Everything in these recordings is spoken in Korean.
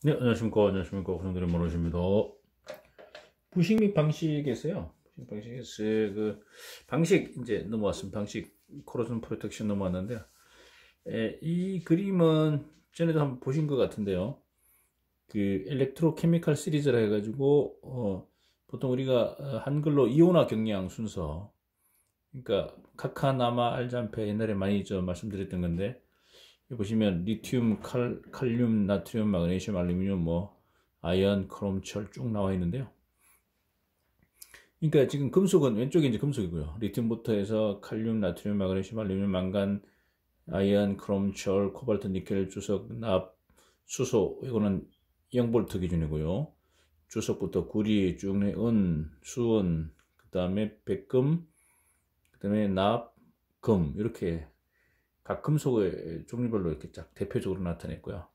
네, 안녕하십니까. 안녕하십니까. 고정들의 모노십니다. 부식 및 방식에서요. 부식 방식에서 방식 이제 넘어왔습니다. 방식 코로전 프로텍션 넘어왔는데요. 이 그림은 전에도 한번 보신 것 같은데요. 그 엘렉트로케미칼 시리즈라 해가지고 보통 우리가 한글로 이온화 경량 순서, 그러니까 카카나마 알잔페 옛날에 많이 말씀드렸던 건데, 여기 보시면 리튬, 칼륨, 나트륨, 마그네슘, 알루미늄, 아연, 크롬, 철 쭉 나와 있는데요. 그러니까 지금 금속은 왼쪽에 이제 금속이고요. 리튬부터 해서 칼륨, 나트륨, 마그네슘, 알루미늄, 망간, 아연, 크롬, 철, 코발트, 니켈, 주석, 납, 수소. 이거는 0볼트 기준이고요. 주석부터 구리, 쭉 은, 수은, 그 다음에 백금, 그 다음에 납, 금, 이렇게 각 금속의 종류별로 이렇게 쫙 대표적으로 나타냈고요.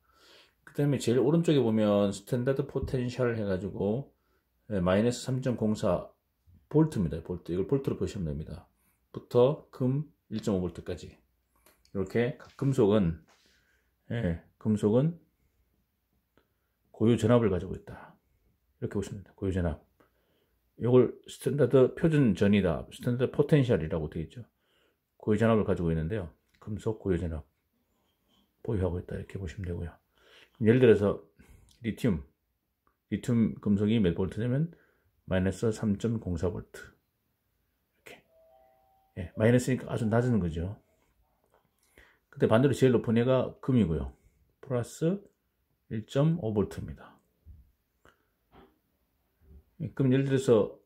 그 다음에 제일 오른쪽에 보면 스탠다드 포텐셜 해가지고 마이너스 3.04 볼트입니다. 볼트. 이걸 볼트로 보시면 됩니다. 부터 금 1.5볼트까지. 이렇게 각 금속은 금속은 고유 전압을 가지고 있다. 이렇게 보시면 됩니다. 고유 전압. 이걸 스탠다드 표준 전이다. 스탠다드 포텐셜이라고 되어 있죠. 고유 전압을 가지고 있는데요. 금속 고유 전압 보유하고 있다. 이렇게 보시면 되고요. 예를 들어서 리튬 금속이 몇 볼트 되면 마이너스 3.04볼트. 이렇게. 마이너스니까 아주 낮은 거죠. 근데 반대로 제일 높은 애가 금이고요. 플러스 1.5볼트입니다. 그럼 예를 들어서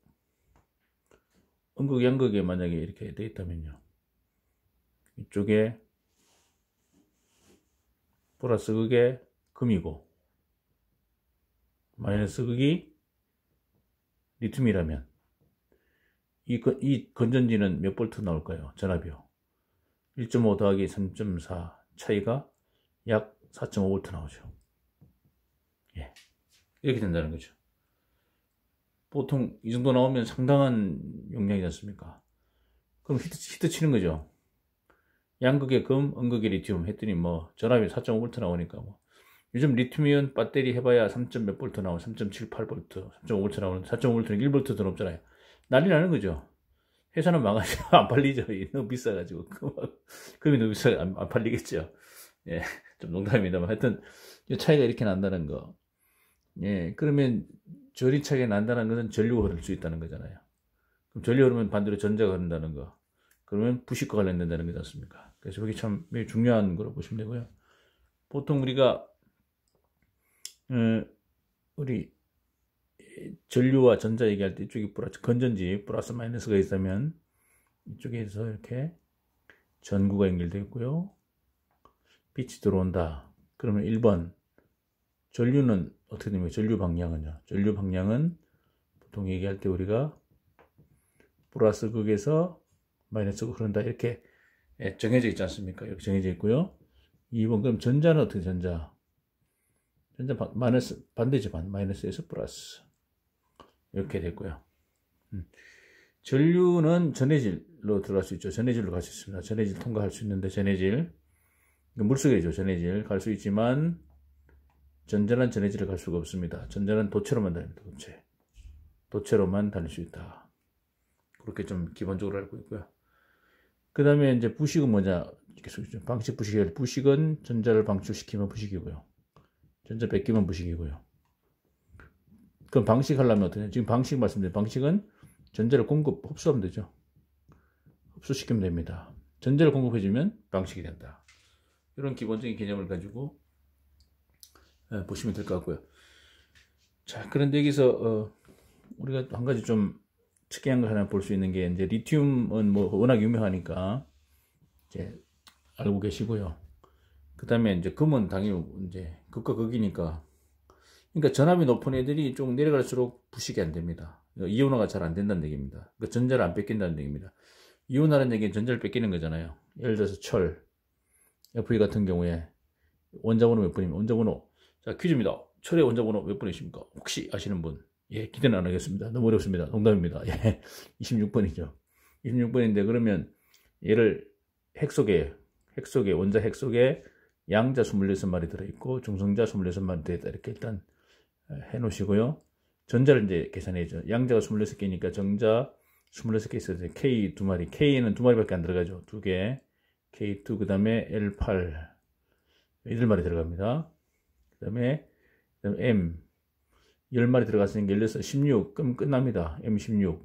음극, 양극에 만약에 이렇게 되어 있다면요. 이쪽에 플러스 극에 금이고 마이너스 극이 리튬이라면 이 건전지는 몇 볼트 나올까요? 전압이요. 1.5 더하기 3.4 차이가 약 4.5볼트 나오죠. 이렇게 된다는 거죠. 보통 이 정도 나오면 상당한 용량이지 않습니까? 그럼 히트 치는 거죠. 양극의 금, 음극의 리튬 했더니 전압이 4.5볼트 나오니까 요즘 리튬이온 배터리 해봐야 3. 몇 볼트 나오고 3.78볼트, 3.5볼트 나오는데 4.5볼트는 1볼트 더 넘잖아요. 난리 나는 거죠. 회사는 망하죠. 안 팔리죠. 너무 비싸가지고. 금이 너무 비싸서 안 팔리겠죠. 예, 좀 농담입니다만. 하여튼, 이 차이가 이렇게 난다는 거. 예, 그러면 전리 차이가 난다는 것은 전류가 흐를 수 있다는 거잖아요. 그럼 전류 흐르면 반대로 전자가 흐른다는 거. 그러면 부식과 관련된다는 거지 않습니까? 그래서 그게 참 매우 중요한 거로 보시면 되고요. 보통 우리가, 우리 전류와 전자 얘기할 때 이쪽이 건전지 플러스 마이너스가 있다면 이쪽에서 이렇게 전구가 연결되어 있고요. 빛이 들어온다. 그러면 1번 전류는 어떻게 됩니까? 전류 방향은요. 전류 방향은 보통 얘기할 때 우리가 플러스 극에서 마이너스 극 흐른다. 이렇게 정해져 있지 않습니까? 이렇게 정해져 있고요. 2번 그럼 전자는 어떻게 전자 마이너스 반대죠. 마이너스에서 플러스 이렇게 됐고요. 전류는 전해질로 들어갈 수 있죠. 전해질로 갈 수 있습니다. 전해질 통과할 수 있는데 전해질 물속이죠. 전해질 갈 수 있지만 전자는 전해질을 갈 수가 없습니다. 전자는 도체로만 다닙니다. 도체로만 다닐 수 있다. 그렇게 좀 기본적으로 알고 있고요. 그 다음에 이제 부식은 뭐냐? 방식 부식이 부식은 전자를 방출시키면 부식이고요. 전자 뺏기면 부식이고요. 그럼 방식 하려면 어떻게 해요? 지금 방식 말씀드린 방식은 전자를 흡수하면 되죠. 흡수시키면 됩니다. 전자를 공급해주면 방식이 된다. 이런 기본적인 개념을 가지고 보시면 될 것 같고요. 자, 그런데 여기서 우리가 한 가지 좀 특이한 걸 하나 볼 수 있는 게 이제 리튬은 워낙 유명하니까 이제 알고 계시고요. 그 다음에 이제 금은 당연히 이제 극과 극이니까, 그러니까 전압이 높은 애들이 좀 내려갈수록 부식이 안 됩니다. 이온화가 잘 안 된다는 얘기입니다. 그러니까 전자를 안 뺏긴다는 얘기입니다. 이온화라는 얘기는 전자를 뺏기는 거잖아요. 예를 들어서 철, Fe 같은 경우에 원자번호 몇 번이면 원자번호, 자 퀴즈입니다. 철의 원자번호 몇 번이십니까? 혹시 아시는 분? 예, 기대는 안 하겠습니다. 너무 어렵습니다. 농담입니다. 예, 26번이죠. 26번인데 그러면 얘를 원자 핵 속에 양자 26마리 들어있고 중성자 26마리 들어있다. 이렇게 일단 해 놓으시고요. 전자를 이제 계산해야죠. 양자가 26개니까 정자 26개 있어요. K 2마리. K는 2마리밖에 안 들어가죠. 2개. K2, 그 다음에 L8. 8마리 들어갑니다. 그 다음에 M. 10마리 들어갔으니까 16, 16. 그럼 끝납니다. M16.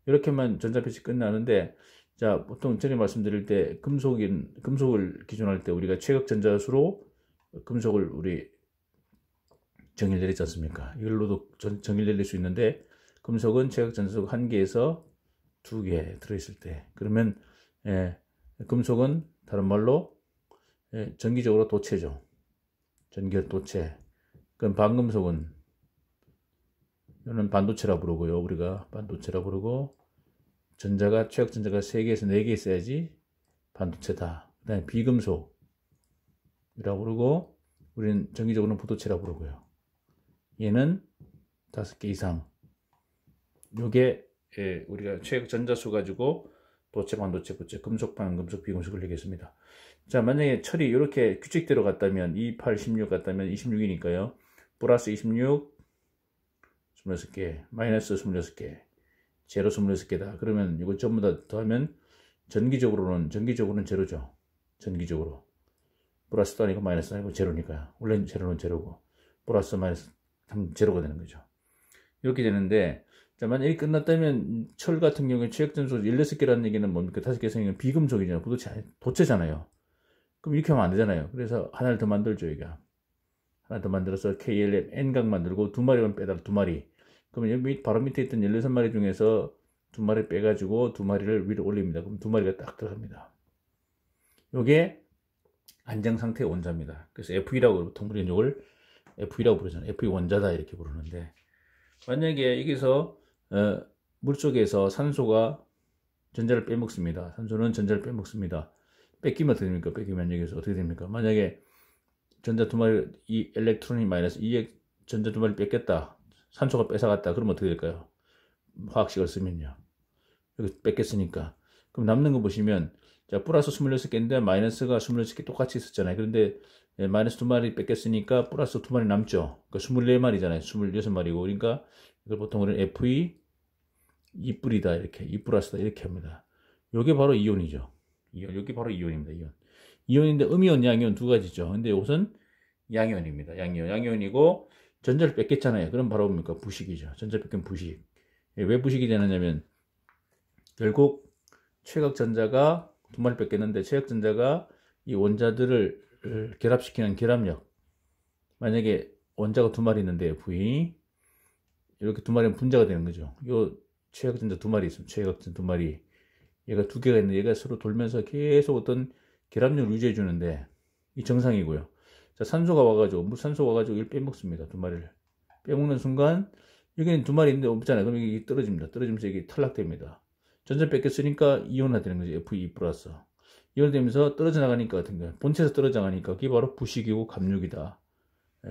이렇게만 전자표시 끝나는데, 자, 보통 전에 말씀드릴 때 금속을 기준할 때 우리가 최각 전자수로 금속을 우리 정의를 내리지 않습니까? 이걸로도 정의를 내릴 수 있는데, 금속은 최각 전자수가 1개에서 2개 들어있을 때, 그러면 금속은 다른 말로 전기적으로 도체죠. 전기적 도체. 그럼 반금속은 이거는 반도체라 부르고요. 우리가 반도체라 부르고, 전자가 최각 전자가 3개에서 4개 있어야지 반도체다. 그다음에 비금속이라고 부르고, 우리는 전기적으로는 부도체라 부르고요. 얘는 5개 이상. 요게 우리가 최각 전자수 가지고 도체, 반도체, 부체, 금속, 반금속, 비금속을 얘기했습니다. 자, 만약에 철이 이렇게 규칙대로 갔다면 28, 16 갔다면 26이니까요. 플러스 26, 26개, 마이너스 26개, 제로 26개다. 그러면 이거 전부 다 더하면 전기적으로는 제로죠. 전기적으로. 플러스도 아니고 마이너스도 아니고 제로니까요. 원래 제로는 제로고, 플러스 마이너스 제로가 되는 거죠. 이렇게 되는데, 자, 만약에 끝났다면 철 같은 경우에 최약전소 16개라는 얘기는 뭡니까? 5개 생기면 비금속이잖아요. 도체잖아요. 그럼 이렇게 하면 안 되잖아요. 그래서 하나를 더 만들죠, 여기가. 하나 더 만들어서 KLM N각 만들고 2마리만 빼다 2마리. 그러면 여기 바로 밑에 있던 16마리 중에서 2마리 빼가지고 2마리를 위로 올립니다. 그럼 2마리가 딱 들어갑니다. 요게 안정상태의 원자입니다. 그래서 FE라고 보통 우리는 이걸 FE라고 부르잖아요. FE 원자다 이렇게 부르는데, 만약에 여기서 물속에서 산소가 전자를 빼먹습니다. 산소는 전자를 빼먹습니다. 뺏기면 어떻게 됩니까? 뺏기면 여기서 어떻게 됩니까? 만약에 전자 2마리, 이 일렉트론이 마이너스, 이 전자 2마리 뺏겼다. 산소가 뺏어갔다. 그러면 어떻게 될까요? 화학식을 쓰면요. 여기 뺏겼으니까. 그럼 남는 거 보시면, 자, 플러스 26개인데 마이너스가 26개 똑같이 있었잖아요. 그런데 마이너스 2마리 뺏겼으니까 플러스 2마리 남죠. 그러니까 24마리잖아요. 26마리고. 그러니까 이걸 보통 우리는 FE 2뿌리다 이렇게, 2플러스다 이렇게 합니다. 요게 바로 이온이죠. 요게 바로 이온입니다. 이온인데 음이온, 양이온 두 가지죠. 근데 이것은 양이온입니다. 양이온이고, 전자를 뺏겼잖아요. 그럼 바로 뭡니까? 부식이죠. 전자 뺏긴 부식. 왜 부식이 되느냐면, 결국 최각 전자가 2마리 뺏겼는데, 최각 전자가 이 원자들을 결합시키는 결합력. 만약에 원자가 2마리 있는데 FE 이렇게 2마리는 분자가 되는 거죠. 요 최각 전자 2마리 있으면 최각 전자 2마리, 얘가 2개가 있는데 얘가 서로 돌면서 계속 어떤 결합력을 유지해 주는데, 이 정상이고요. 자, 산소가 와가지고, 물산소가 와가지고 이걸 빼먹습니다. 2마리를 빼먹는 순간 여기는 2마리 있는데 없잖아요. 그럼 이게 떨어집니다. 떨어지면서 이게 탈락됩니다. 전자 뺏겼으니까 이온화 되는 거죠. FE 플러스. 이온되면서 떨어져 나가니까 어떤 거예요? 본체에서 떨어져 나가니까 그게 바로 부식이고 갑육이다.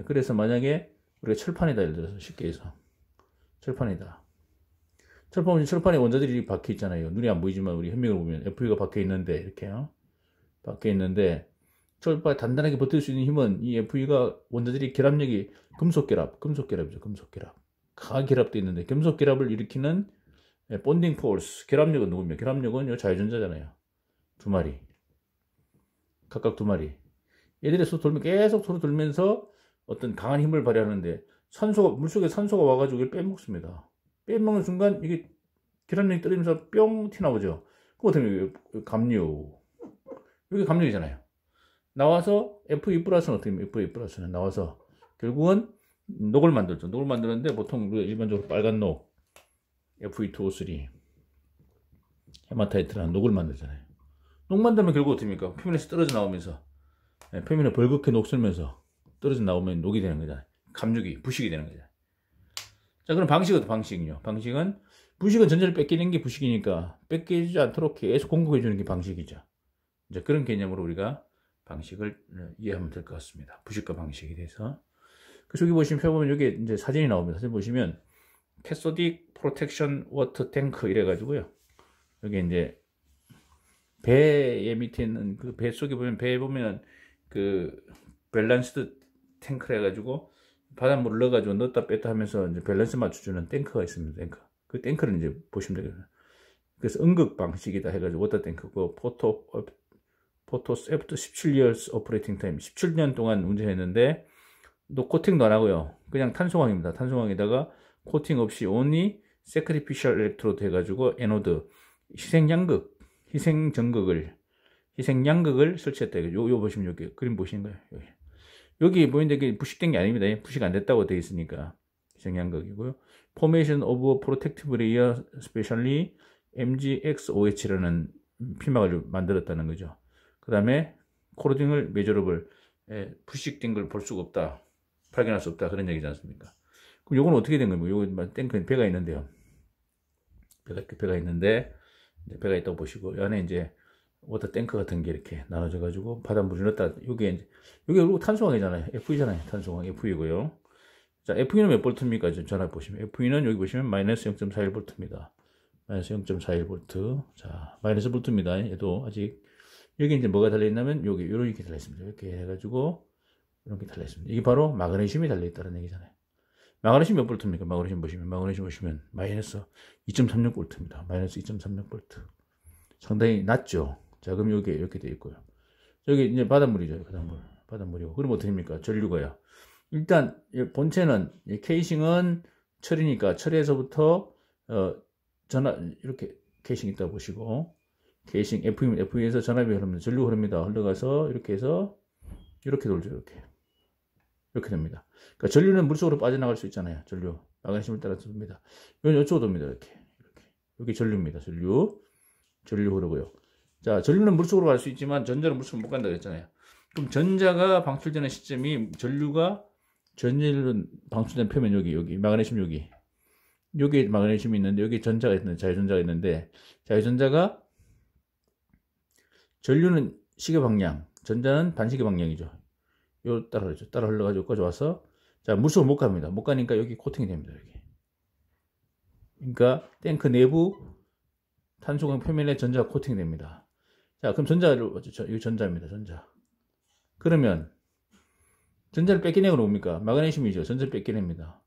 그래서 만약에 우리가 철판이다, 예를 들어서 쉽게 해서 철판이다. 철판에 원자들이 박혀 있잖아요. 눈이 안 보이지만 우리 현미경을 보면 FE가 박혀 있는데, 이렇게요. 박혀 있는데, 철판에 단단하게 버틸 수 있는 힘은 이 FE가 원자들이 결합력이 금속결합이죠. 금속결합. 강하게 결합되어 있는데, 금속결합을 일으키는 본딩 포스, 결합력은 누굽니까? 결합력은 요 자유전자잖아요. 2마리. 각각 2마리. 얘들이 계속 서로 돌면서 어떤 강한 힘을 발휘하는데, 물속에 산소가 와가지고 이걸 빼먹습니다. 빼먹는 순간 이게 결합력이 떨어지면서 뿅 튀어나오죠. 그거 때문에 갑육. 여기 갑육이잖아요. 나와서 FE 플러스는 어떻게 됩니까? FE 플러스는 나와서 결국은 녹을 만들죠. 녹을 만드는데 보통 일반적으로 빨간 녹, Fe2O3, 헤마타이트라는 녹을 만들잖아요. 녹 만들면 결국 어떻게 됩니까? 표면에서 떨어져 나오면서, 표면에 벌겋게 녹슬면서 떨어져 나오면 녹이 되는 거잖아요. 갑육이, 부식이 되는 거잖아요. 자, 그럼 방식은요? 부식은 전자를 뺏기는 게 부식이니까 뺏기지 않도록 계속 공급해 주는 게 방식이죠. 이제 그런 개념으로 우리가 방식을 이해하면 될 것 같습니다. 부식과 방식에 대해서. 그래서 여기 보시면 펴보면 여기 이제 사진이 나옵니다. 사진 보시면 캐소딕 프로텍션 워터 탱크 이래가지고요. 여기 이제 배의 밑에 있는 그 배 속에 보면, 배에 보면 그 밸런스드 탱크를 해가지고 바닷물을 넣어가지고 넣었다 뺐다 하면서 이제 밸런스 맞춰주는 탱크가 있습니다. 탱크. 그 탱크를 이제 보시면 되거든요. 그래서 응급 방식이다 해가지고 워터 탱크고 포토 애프터 17years operating time 17년 동안 운전했는데 또 코팅도 안 하고요. 그냥 탄소광입니다. 탄소광에다가 코팅 없이 only sacrificial electrode 해가지고 에노드 희생양극을 설치했다. 요 보시면 여기 그림 보시는 거예요. 여기 보이는데 이게 부식된 게 아닙니다. 부식 안 됐다고 되어 있으니까 희생양극이고요. Formation of protective layer, especially MGX-OH라는 피막을 만들었다는 거죠. 그 다음에 코로딩을 메저러블 부식된 걸 볼 수가 없다. 발견할 수 없다. 그런 얘기지 않습니까? 그럼 요건 어떻게 된 거예요? 요건 탱크 배가 있는데요. 배가 있는데 배가 있다고 보시고 이 안에 이제 워터 탱크 같은 게 이렇게 나눠져 가지고 바닷물을 넣었다. 요게 탄소광이잖아요. FE잖아요. 탄소광 FE고요. 자, FE는 몇 볼트입니까? 전화 보시면 FE는 여기 보시면 마이너스 0.41볼트입니다. 마이너스 0.41볼트. 자, 마이너스 볼트입니다. 얘도 아직 여기 이제 뭐가 달려 있냐면 여기 이렇게 달려 있습니다. 이렇게 해가지고 이렇게 달려 있습니다. 이게 바로 마그네슘이 달려 있다는 얘기잖아요. 마그네슘 몇 볼트입니까? 마그네슘 보시면 마이너스 2.36볼트입니다. 마이너스 2.36볼트. 상당히 낮죠. 자, 그럼 여기 이렇게 되어 있고요. 여기 이제 바닷물이죠. 바닷물이고. 그럼 어떻게 됩니까? 전류가요. 일단 본체는 케이싱은 철이니까 철에서부터 이렇게 케이싱 있다고 보시고 케이싱 FE에서 전압이 흐릅니다. 전류 흘러가서 이렇게 해서 이렇게 돌죠. 이렇게 됩니다. 그러니까 전류는 물속으로 빠져나갈 수 있잖아요. 전류 마그네슘을 따라서 돕니다. 이건 이쪽으로 돕니다. 이렇게 여기 전류입니다. 전류 흐르고요. 자, 전류는 물속으로 갈 수 있지만 전자는 물속으로 못 간다고 했잖아요. 그럼 전자가 방출되는 시점이 전류가 전자로 방출된 표면 여기 마그네슘 여기 마그네슘이 있는데 여기 전자가 있는데 자유전자가 있는데 자유전자가 전류는 시계 방향, 전자는 반시계 방향이죠. 요 따라 흘러가지고 여기까지 와서 자, 물속으로 못 갑니다. 못 가니까 여기 코팅이 됩니다. 여기. 그러니까 탱크 내부 탄소광 표면에 전자가 코팅이 됩니다. 자, 그럼 이거 전자입니다. 전자. 그러면 전자를 뺏기내는 건 뭡니까? 마그네슘이죠. 전자를 뺏기냅니다.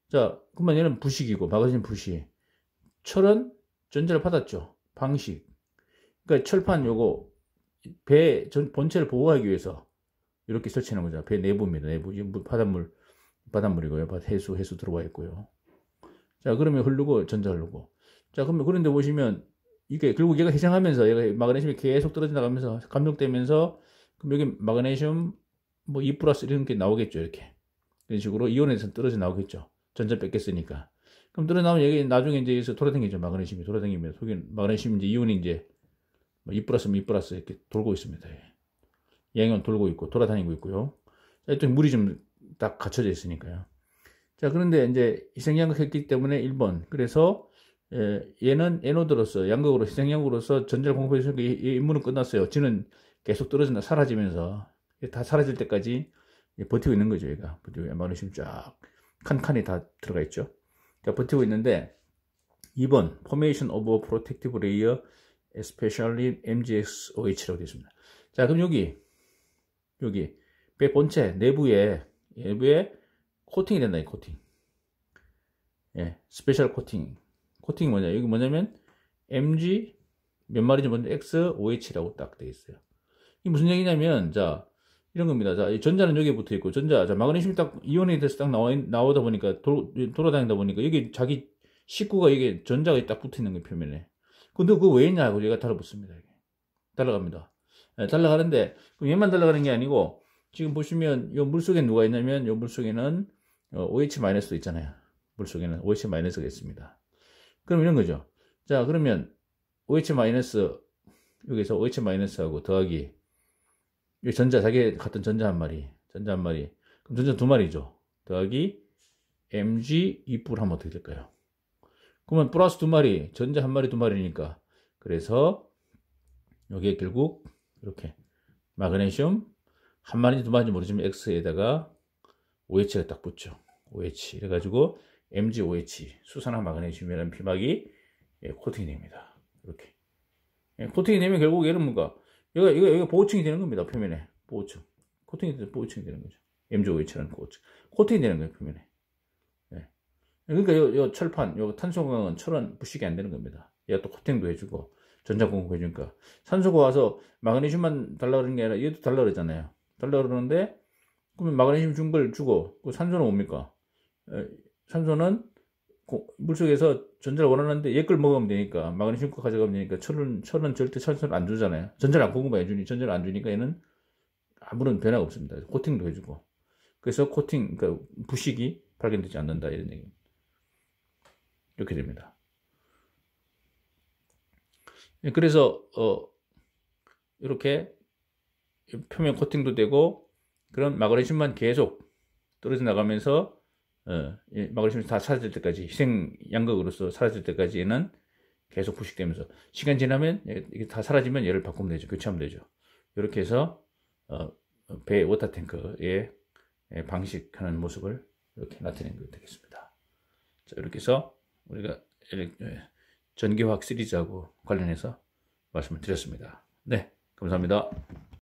자, 그러면 얘는 부식이고 마그네슘 부식. 철은 전자를 받았죠. 방식. 그러니까 철판 요거 본체를 보호하기 위해서 이렇게 설치하는 거죠. 배 내부입니다. 내부 바닷물이고요. 해수 들어와 있고요. 자, 그러면 전자 흐르고. 자, 그러면 그런데 보시면 이게 결국 얘가 희생하면서 얘가 마그네슘이 계속 떨어져 나가면서 감력되면서 그럼 여기 마그네슘 뭐 2 플러스 이런 게 나오겠죠. 이런 식으로 이온에서 떨어져 나오겠죠. 전자 뺏겼으니까. 그럼 떨어져 나오면 여기 나중에 이제 여기서 돌아다니죠. 마그네슘이 돌아다니면서 속에 마그네슘 이제 이온이 이제 2 플러스 이렇게 돌고 있습니다. 양이온 돌고 있고 돌아다니고 있고요. 자, 또 물이 좀 딱 갖춰져 있으니까요. 자, 그런데 이제 희생양극 했기 때문에 1번. 그래서 얘는 에노드로서 양극으로 희생양극으로서 전자를 공급해서 이 임무는 끝났어요. 지는 계속 사라지면서 다 사라질 때까지 버티고 있는 거죠. 얘가 버티고 마그네슘 쫙 칸칸이 다 들어가 있죠. 자, 버티고 있는데 2번 Formation of a Protective Layer especially MGX-OH라고 되어 있습니다. 자, 그럼 여기 배 본체 내부에 코팅이 된다. 코팅. 스페셜 코팅. 코팅이 뭐냐? 여기 뭐냐면 MG 몇 마리죠? 먼저 XOH라고 딱 되어 있어요. 이게 무슨 얘기냐면 자, 이런 겁니다. 자, 이 전자는 여기에 붙어 있고 자, 마그네슘이 딱 이온이 돼서 딱 나오다 보니까 돌아다니다 보니까 여기 자기 식구가 이게 전자가 딱 붙어 있는 거예요, 표면에. 근데 그거 왜 있냐 하고 얘가 달라붙습니다. 달라갑니다. 달라가는데 그럼 얘만 달라가는 게 아니고 지금 보시면 요 물속에 누가 있냐면 요 물속에는 OH- 있잖아요. 물속에는 OH- 있습니다. 그럼 이런 거죠. 자, 그러면 OH- 여기서 OH- 더하기 이 자기 같은 전자 한 마리. 그럼 전자 2마리죠. 더하기 Mg 2뿔 하면 어떻게 될까요? 그러면 플러스 2마리, 전자 1마리 2마리니까 그래서 여기에 결국 이렇게 마그네슘 1마리인지 2마리인지 모르지만 X에다가 OH가 딱 붙죠. OH 이래가지고 MgOH 수산화 마그네슘이라는 피막이 코팅이 됩니다. 이렇게 코팅이 되면 결국 얘는 뭔가 여기가 보호층이 되는 겁니다. 표면에 보호층 코팅이 돼서 보호층이 되는 거죠. M조5H라는 코팅이 되는 거예요, 표면에. 예. 그러니까 요 철판, 요 탄소광은 철은 부식이 안 되는 겁니다. 얘가 또 코팅도 해주고, 전자 공급해주니까. 산소가 와서 마그네슘만 달라 그러는 게 아니라 얘도 달라 그러잖아요. 달라 그러는데, 그러면 마그네슘 준 걸 주고, 그 산소는 뭡니까? 산소는 물속에서 전자를 원하는데 얘 걸 먹으면 되니까, 마그네슘 거 가져가면 되니까, 철은 절대 산소를 안 주잖아요. 전자를 안 공급해 주니, 전자를 안 주니까 얘는 아무런 변화가 없습니다. 코팅도 해주고. 그래서 코팅, 그러니까 부식이 발견되지 않는다, 이런 얘기입니다. 이렇게 됩니다. 그래서, 이렇게 표면 코팅도 되고, 그런 마그네슘만 계속 떨어져 나가면서, 마그네슘이 다 사라질 때까지, 희생 양극으로서 사라질 때까지 얘는 계속 부식되면서, 시간 지나면 이게 다 사라지면 얘를 바꾸면 되죠. 교체하면 되죠. 이렇게 해서, 배 워터탱크의 방식하는 모습을 이렇게 나타낸 것 되겠습니다. 자, 이렇게 해서 우리가 전기화학 시리즈하고 관련해서 말씀을 드렸습니다. 네, 감사합니다.